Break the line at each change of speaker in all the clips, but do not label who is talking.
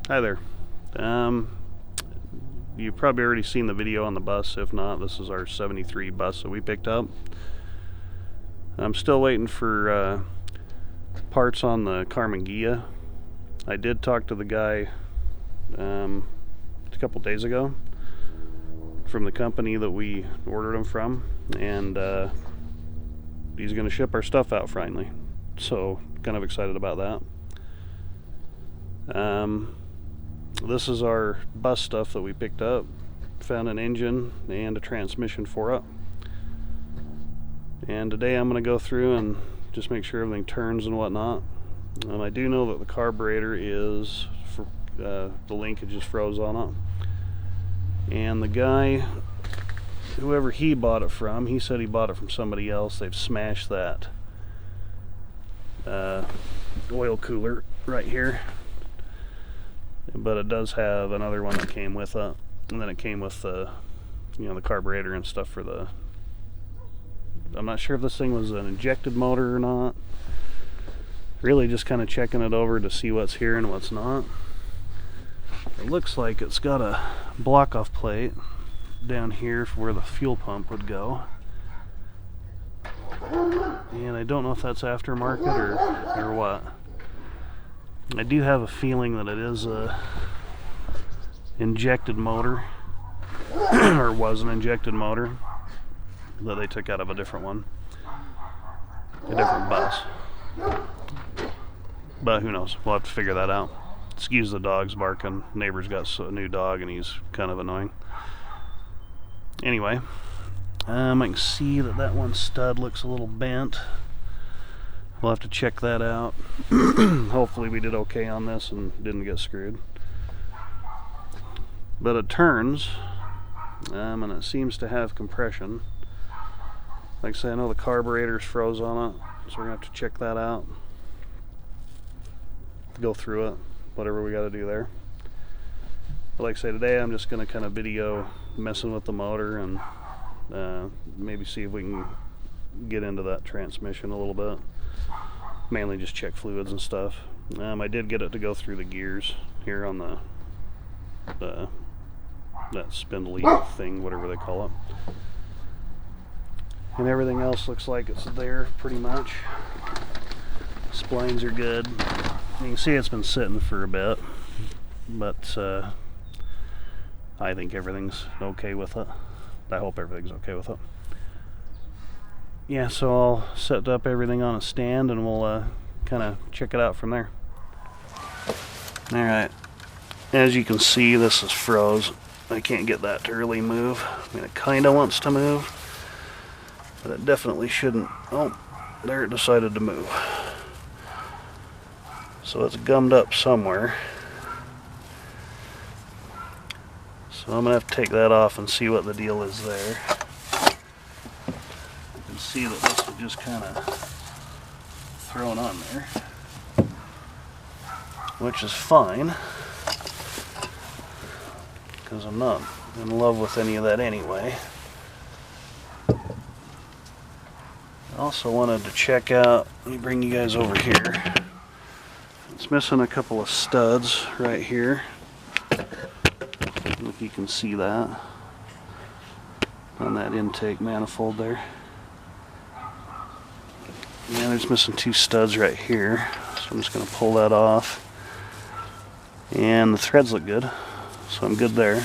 Hi there. You've probably already seen the video on the bus. If not, this is our 73 bus that we picked up. I'm still waiting for parts on the carguytroy. I did talk to the guy a couple days ago from the company that we ordered them from, and he's going to ship our stuff out finally. So, kind of excited about that. This is our bus stuff that we picked up. Found an engine and a transmission for it. And today I'm going to go through and just make sure everything turns and whatnot. I do know that the carburetor is, the linkage is froze on it. And the guy, whoever he bought it from, he said he bought it from somebody else. They've smashed that oil cooler right here. But it does have another one that came with it, and then it came with the, the carburetor and stuff for the. I'm not sure if this thing was an injected motor or not. Really, just kind of checking it over to see what's here and what's not. It looks like it's got a block-off plate down here for where the fuel pump would go, and I don't know if that's aftermarket or what. I do have a feeling that it is a injected motor, or was an injected motor that they took out of a different one, a different bus. But who knows? We'll have to figure that out. Excuse the dogs barking. Neighbor's got a new dog and he's kind of annoying. Anyway, I can see that one stud looks a little bent. We'll have to check that out. Hopefully we did okay on this and didn't get screwed. But it turns, and it seems to have compression. Like I say, I know the carburetor's froze on it, so we're going to have to check that out. Go through it, whatever we got to do there. But like I say, today I'm just going to kind of video messing with the motor and maybe see if we can get into that transmission a little bit. Mainly just check fluids and stuff. I did get it to go through the gears here on that spindly thing, whatever they call it. And everything else looks like it's there pretty much. Splines are good. You can see it's been sitting for a bit, but I think everything's okay with it. I hope everything's okay with it. Yeah, so I'll set up everything on a stand and we'll kind of check it out from there. Alright, as you can see, this is froze. I can't get that to really move. I mean, it kind of wants to move, but it definitely shouldn't. Oh, there it decided to move. So it's gummed up somewhere. So I'm going to have to take that off and see what the deal is there. See that this was just kind of thrown on there, which is fine because I'm not in love with any of that anyway. I also wanted to check out, let me bring you guys over here. It's missing a couple of studs right here. If you can see that on that intake manifold there. Yeah, there's missing two studs right here, so I'm just going to pull that off. And the threads look good, so I'm good there.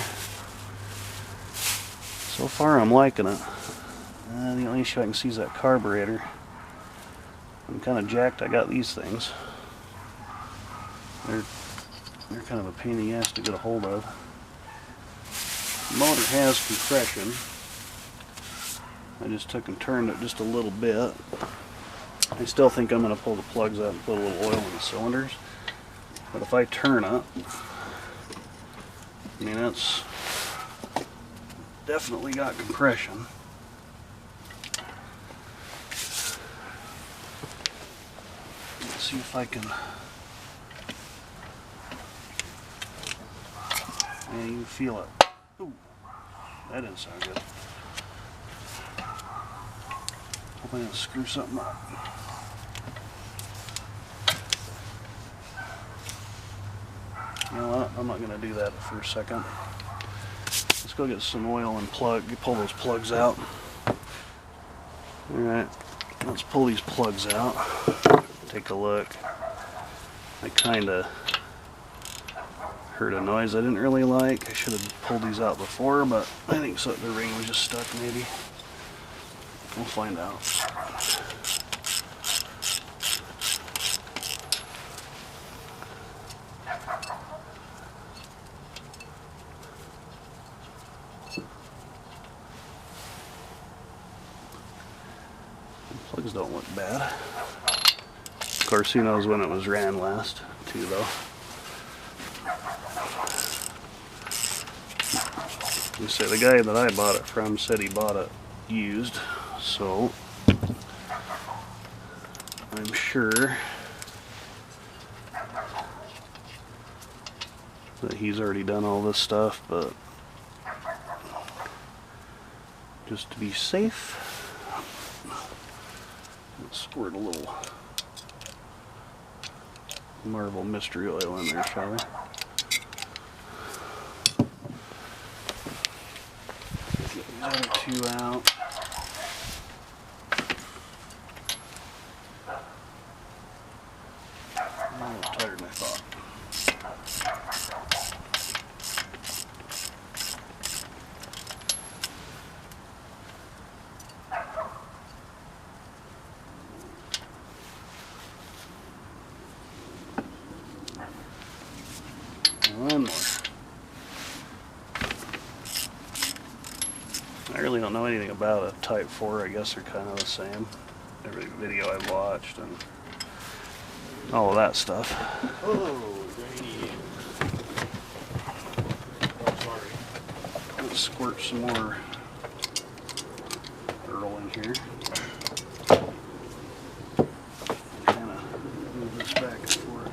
So far I'm liking it. The only issue I can see is that carburetor. I'm kind of jacked I got these things. They're kind of a pain in the ass to get a hold of. The motor has compression. I just took and turned it just a little bit. I still think I'm going to pull the plugs out and put a little oil in the cylinders. But if I turn it, I mean, that's definitely got compression. Let's see if I can. Yeah, you can feel it. Ooh, that didn't sound good. Hope I didn't screw something up. You know what? I'm not going to do that for a second. Let's go get some oil and pull those plugs out. Alright, let's pull these plugs out. Take a look. I kind of heard a noise I didn't really like. I should have pulled these out before, but I think so, the ring was just stuck maybe. We'll find out. Plugs don't look bad. Of course, who knows when it was ran last, too, though. You say the guy that I bought it from said he bought it used, so I'm sure that he's already done all this stuff, but just to be safe, let's squirt a little Marvel Mystery Oil in there, shall we? Get these other two out. I'm a little tighter than I thought. One more. I really don't know anything about a Type 4. I guess they're kind of the same. Every video I've watched and all of that stuff.
Oh, grainy. Oh, sorry.
Let's squirt some more Earl in here. Kind of move this back and forth.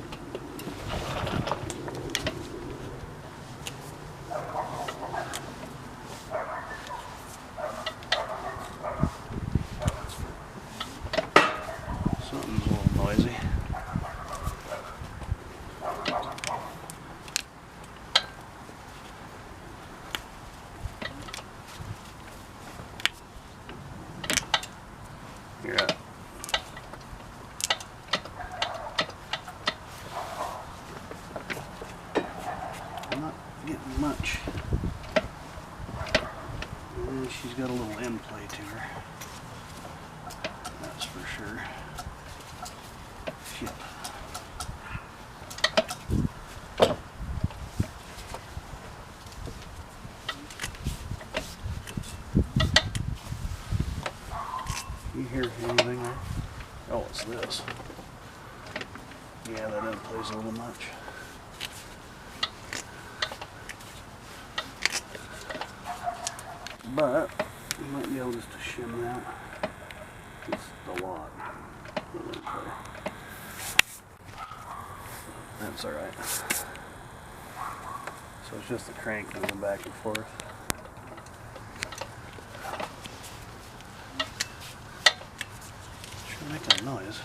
Something's a little noisy. You're up. I'm not getting much. And she's got a little end play to her. That's for sure. Shit. You hear anything there? Oh, it's this. Yeah, that end plays a little much. But you might be able just to shim that. It's a lot. That's alright. So it's just the crank moving back and forth. Sure making a noise.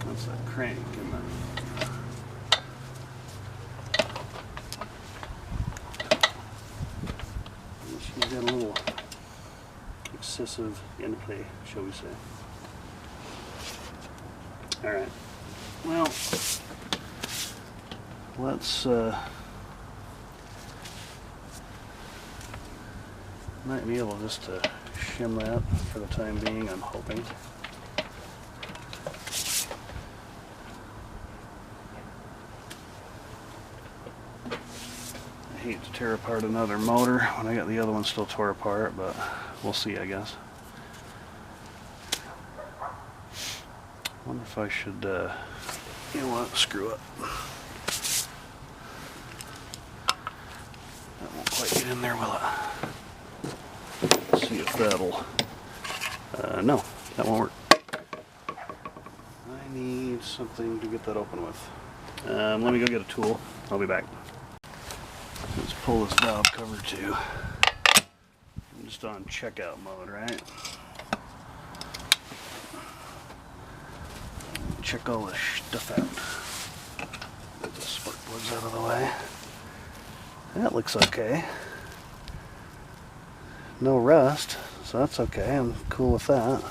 That's that crank in there. She's got a little excessive inplay, shall we say. Alright. Well, let's might be able just to shim that for the time being, I'm hoping. I hate to tear apart another motor when I got the other one still tore apart, but we'll see, I guess. Wonder if I should, you know what, screw it. That quite get in there, will it? Let's see if that'll... no, that won't work. I need something to get that open with. Let me go get a tool. I'll be back. Let's pull this valve cover too. I'm just on checkout mode, right? Check all this stuff out. Get the spark plugs out of the way. That looks okay. No rust, so that's okay. I'm cool with that.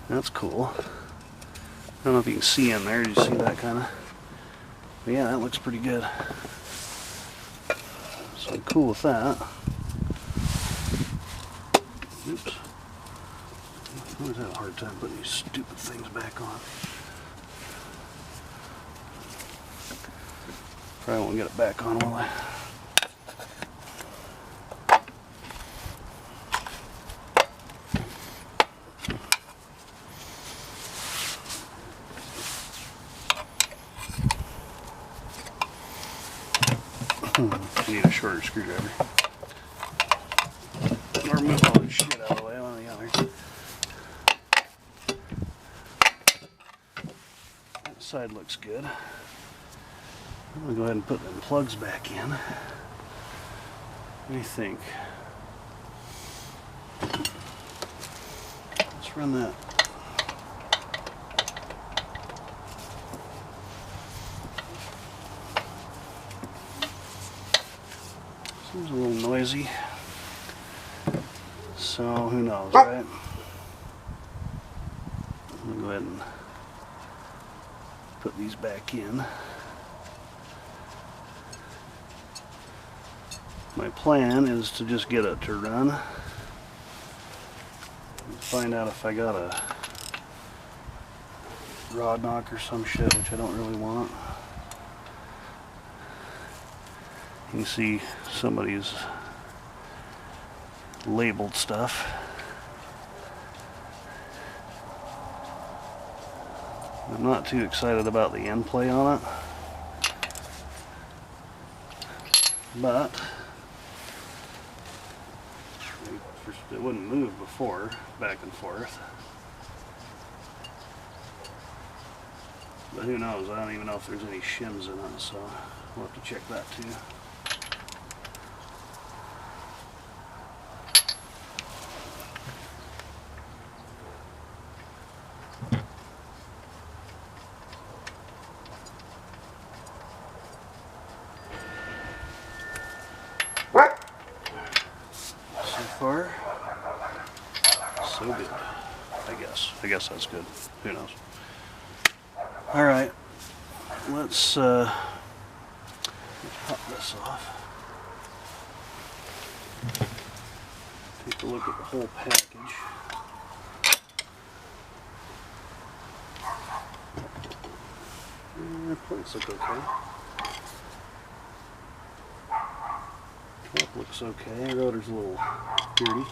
That's cool. I don't know if you can see in there. Do you see that kind of? But yeah, that looks pretty good. So I'm cool with that. Oops. I always have a hard time putting these stupid things back on. Probably won't get it back on, will I? I need a shorter screwdriver. Or move all this shit out of the way, one or the other. That side looks good. I'm going to go ahead and put them plugs back in. What do you think? Let's run that. Seems a little noisy. So who knows, right? I'm going to go ahead and put these back in. My plan is to just get it to run and find out if I got a rod knock or some shit, which I don't really want. You can see somebody's labeled stuff. I'm not too excited about the end play on it, but it wouldn't move before, back and forth. But who knows? I don't even know if there's any shims in it, so we'll have to check that too. So far, so good. I guess that's good. Who knows? All right, let's pop this off. Take a look at the whole package. Plates look okay. Top looks okay. Rotor's a little dirty.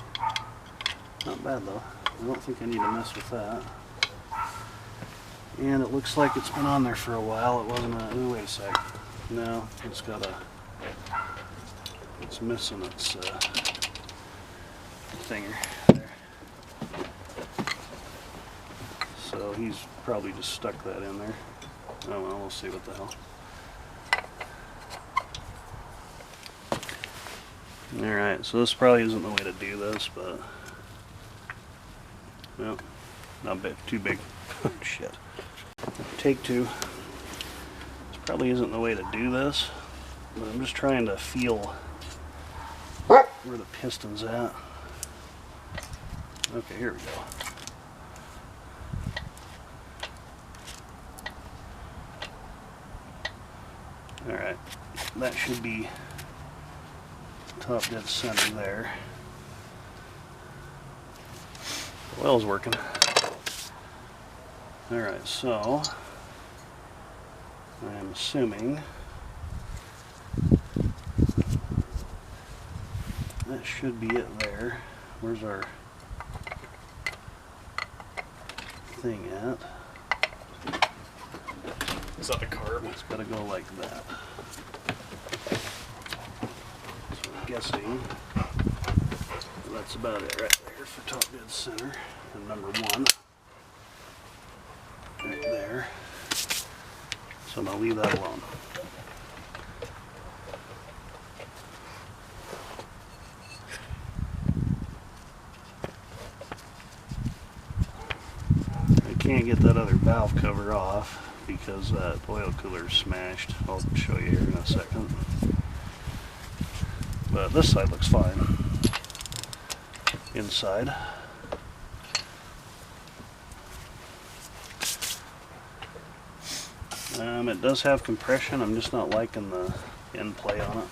Not bad though. I don't think I need to mess with that. And it looks like it's been on there for a while. It wasn't a... Oh, wait a sec. No, it's got a... It's missing its thinger there. So he's probably just stuck that in there. Oh well, we'll see what the hell. Alright, so this probably isn't the way to do this, but... Well, not big, too big. Shit. Take two. This probably isn't the way to do this, but I'm just trying to feel where the piston's at. Okay, here we go. Alright, that should be top dead center there. The oil's working. Alright, so I'm assuming that should be it there. Where's our thing at?
Is that the carb?
It's got to go like that. guessing that's about it right there for top dead center. And number 1 right there. So I'm going to leave that alone. I can't get that other valve cover off because that oil cooler is smashed. I'll show you here in a second. But this side looks fine. Inside. It does have compression. I'm just not liking the end play on it.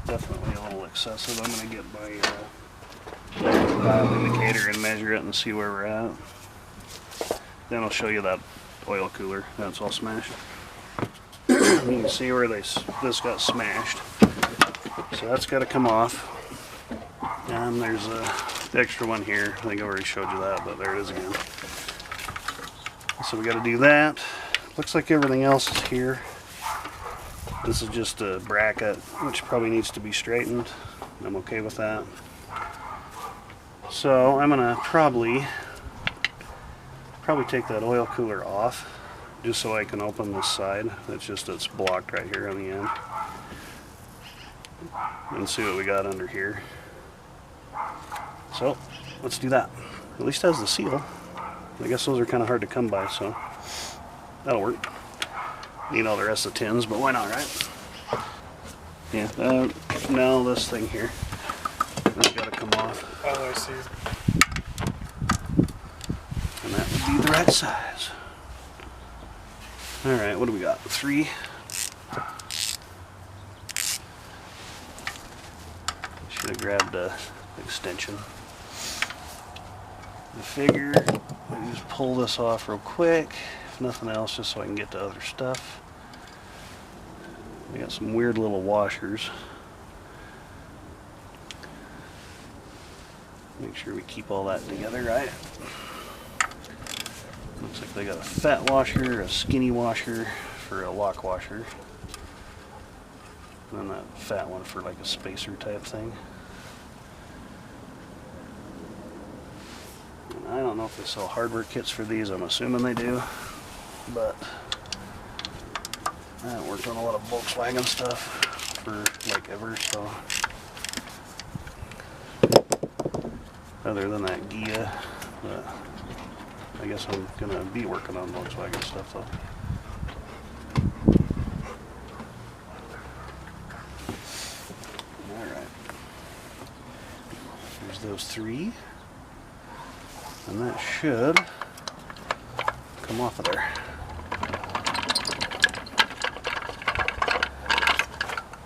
Definitely a little excessive. I'm going to get my dial indicator and measure it and see where we're at. Then I'll show you that oil cooler that's all smashed. You can see where this got smashed. So that's got to come off. And there's the extra one here. I think I already showed you that, but there it is again. So we got to do that. Looks like everything else is here. This is just a bracket, which probably needs to be straightened. I'm okay with that. So I'm gonna probably take that oil cooler off, just so I can open this side. It's blocked right here on the end, and see what we got under here. So let's do that. At least it has the seal. I guess those are kind of hard to come by, so that'll work. Need all the rest of the tins, but why not, right? Yeah, now this thing here, that's got to come off.
Oh, I see.
And that would be the right size. Alright, what do we got? 3. Should have grabbed a extension. I figure I just pull this off real quick, if nothing else, just so I can get to other stuff. We got some weird little washers. Make sure we keep all that together, right? Looks like they got a fat washer, a skinny washer for a lock washer, and then that fat one for like a spacer type thing. I don't know if they sell hardware kits for these. I'm assuming they do, but I haven't worked on a lot of Volkswagen stuff for like ever, so other than that Gia, but I guess I'm gonna be working on Volkswagen stuff though. All right, here's those 3. And that should come off of there.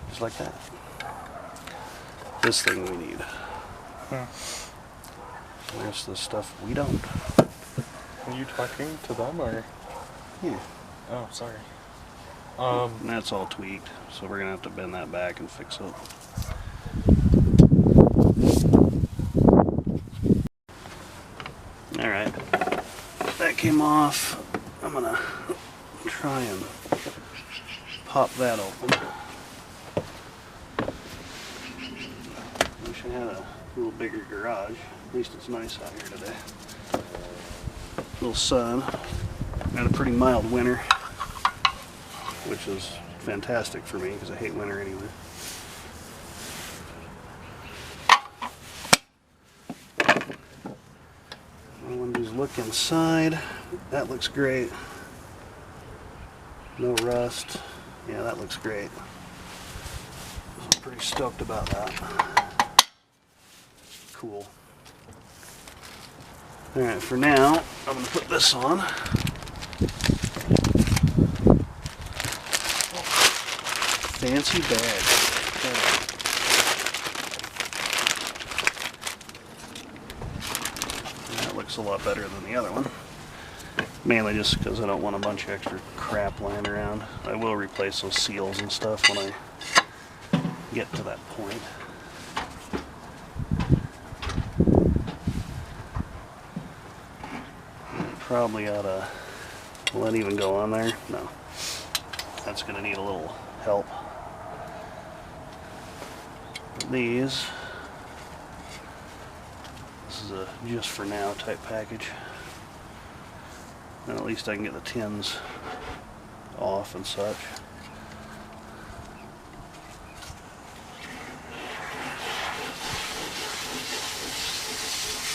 Just like that. This thing we need. The rest of the stuff we don't.
Are you talking to them or?
Yeah.
Oh, sorry.
And that's all tweaked, so we're gonna have to bend that back and fix it. Alright, that came off. I'm gonna try and pop that open. Wish I had a little bigger garage. At least it's nice out here today. Little sun. Had a pretty mild winter, which is fantastic for me because I hate winter anyway. I want to just look inside. That looks great. No rust. Yeah, that looks great. I'm pretty stoked about that. Cool. Alright, for now, I'm going to put this on. Fancy bag. That looks a lot better than the other one. Mainly just because I don't want a bunch of extra crap lying around. I will replace those seals and stuff when I get to that point. Probably ought to let even go on there. No. That's going to need a little help. these. This is a just for now type package. And at least I can get the tins off and such.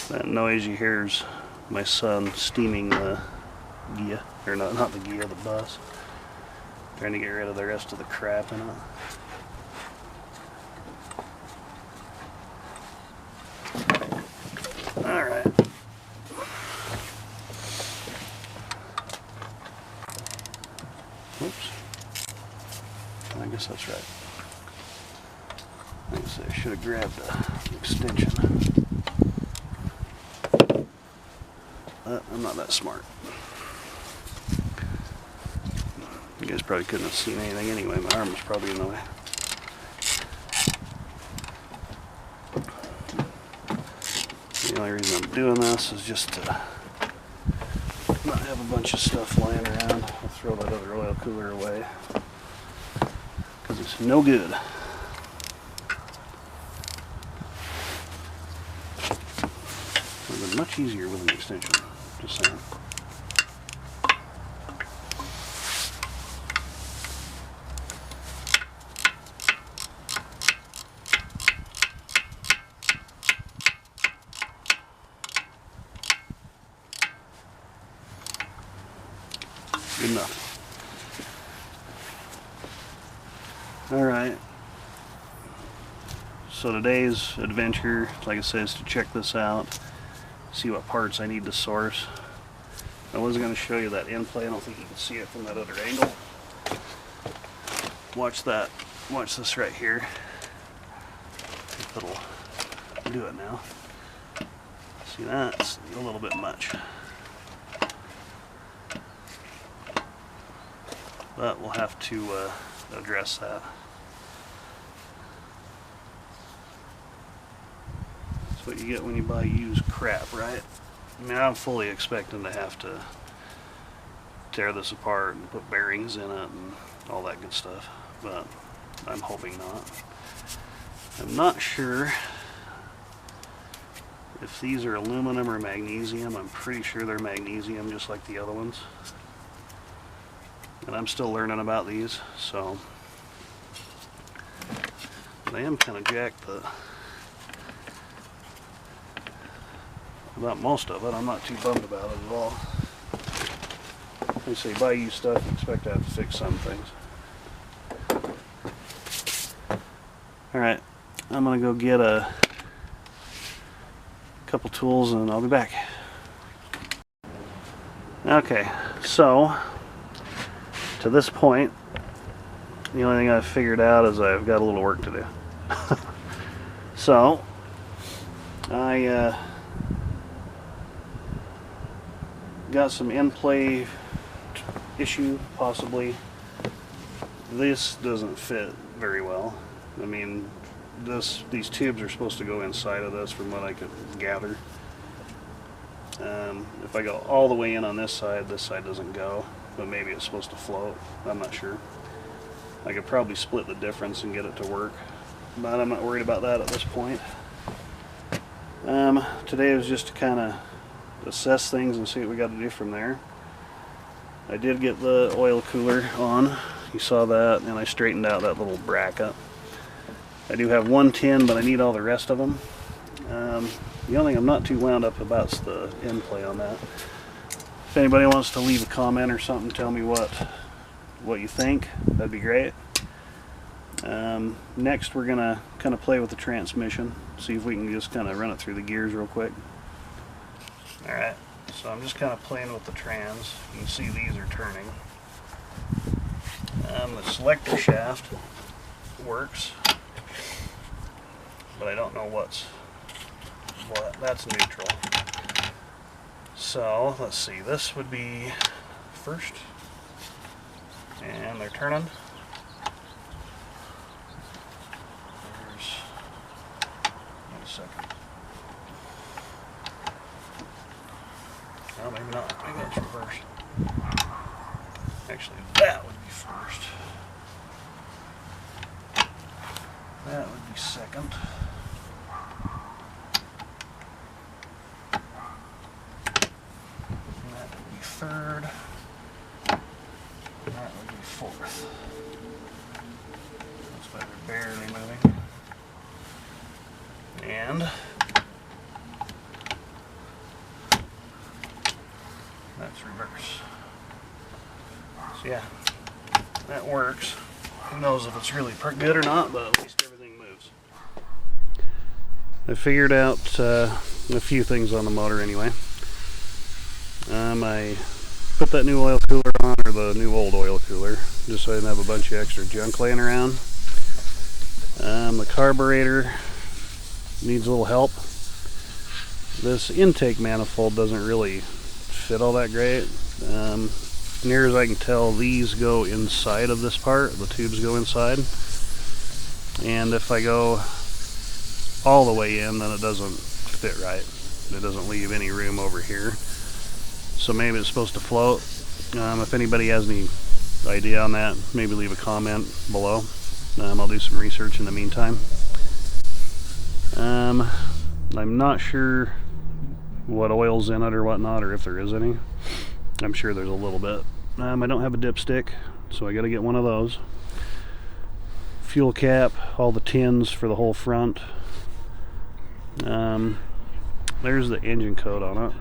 That noise you hear is my son steaming the Gia, or not the Gia, the bus. Trying to get rid of the rest of the crap in it. Alright. Oops. I guess that's right. I guess I should have grabbed the extension. I'm not that smart. You guys probably couldn't have seen anything anyway. My arm was probably in the way. The only reason I'm doing this is just to not have a bunch of stuff lying around. I'll throw that other oil cooler away because it's no good. It would have been much easier with an extension. Just saying. Good enough. Alright. So today's adventure, like I said, is to check this out. See what parts I need to source. I was going to show you that end play. I don't think you can see it from that other angle. Watch that. Watch this right here. If it'll do it now. See, that's a little bit much. But we'll have to address that. That's what you get when you buy used crap, right? I mean, I'm fully expecting to have to tear this apart and put bearings in it and all that good stuff, but I'm hoping not. I'm not sure if these are aluminum or magnesium. I'm pretty sure they're magnesium, just like the other ones. And I'm still learning about these, so I am kind of jacked about most of it. I'm not too bummed about it at all. They say buy used stuff, you expect to have to fix some things. Alright, I'm going to go get a couple tools and I'll be back. Okay, so to this point, the only thing I've figured out is I've got a little work to do. So, I got some in-play issue, possibly. This doesn't fit very well. I mean, these tubes are supposed to go inside of this from what I could gather. If I go all the way in on this side doesn't go. But maybe it's supposed to float. I'm not sure. I could probably split the difference and get it to work, but I'm not worried about that at this point. Today was just to kind of assess things and see what we got to do from there. I did get the oil cooler on. You saw that, and I straightened out that little bracket. I do have one tin, but I need all the rest of them. The only thing I'm not too wound up about is the end play on that. If anybody wants to leave a comment or something, tell me what you think. That'd be great. Next, we're gonna kind of play with the transmission, see if we can just kind of run it through the gears real quick. All right. So I'm just kind of playing with the trans. You can see these are turning. The selector shaft works, but I don't know what. That's neutral. So let's see, this would be first, and they're turning. Wait a second. No, maybe not. Maybe that's reversed. Actually, that would be first. That would be second. And that would be third. And that would be fourth. That's why they're barely moving. And that's reverse. So yeah, that works. Who knows if it's really good or not, but at least everything moves. I figured out a few things on the motor anyway. I put that new oil cooler on, or the new old oil cooler, just so I didn't have a bunch of extra junk laying around. The carburetor needs a little help. This intake manifold doesn't really fit all that great. Near as I can tell, these go inside of this part. The tubes go inside. And if I go all the way in, then it doesn't fit right. It doesn't leave any room over here. So maybe it's supposed to float. If anybody has any idea on that, maybe leave a comment below. I'll do some research in the meantime. I'm not sure what oil's in it or whatnot, or if there is any. I'm sure there's a little bit. I don't have a dipstick, so I gotta get one of those. Fuel cap, all the tins for the whole front. There's the engine code on it.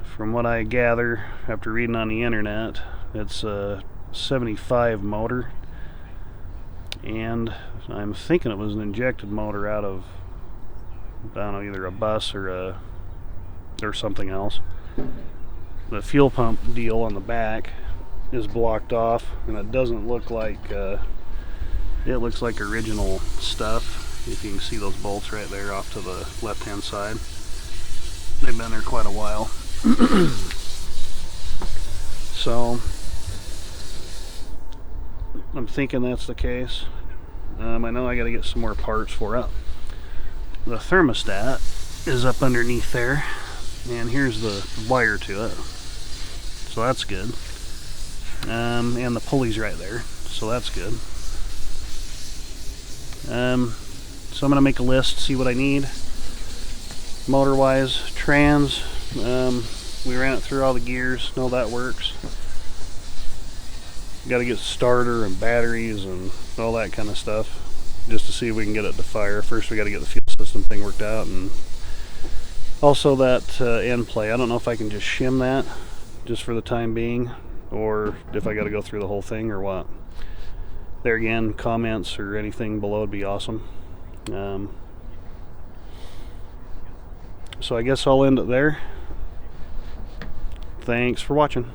From what I gather after reading on the internet, it's a 75 motor, and I'm thinking it was an injected motor out of, I don't know, either a bus or something else. The fuel pump deal on the back is blocked off, and it doesn't look like it looks like original stuff. If you can see those bolts right there off to the left hand side, they've been there quite a while. So I'm thinking that's the case. I know I got to get some more parts for it. The thermostat is up underneath there, and here's the wire to it, so that's good. And the pulley's right there, so that's good. So I'm gonna make a list, see what I need motor wise. Trans, we ran it through all the gears, know that works. Got to get starter and batteries and all that kind of stuff just to see if we can get it to fire. First we got to get the fuel system thing worked out, and also that end play. I don't know if I can just shim that just for the time being, or if I got to go through the whole thing or what. There again, comments or anything below would be awesome. So I guess I'll end it there. Thanks for watching.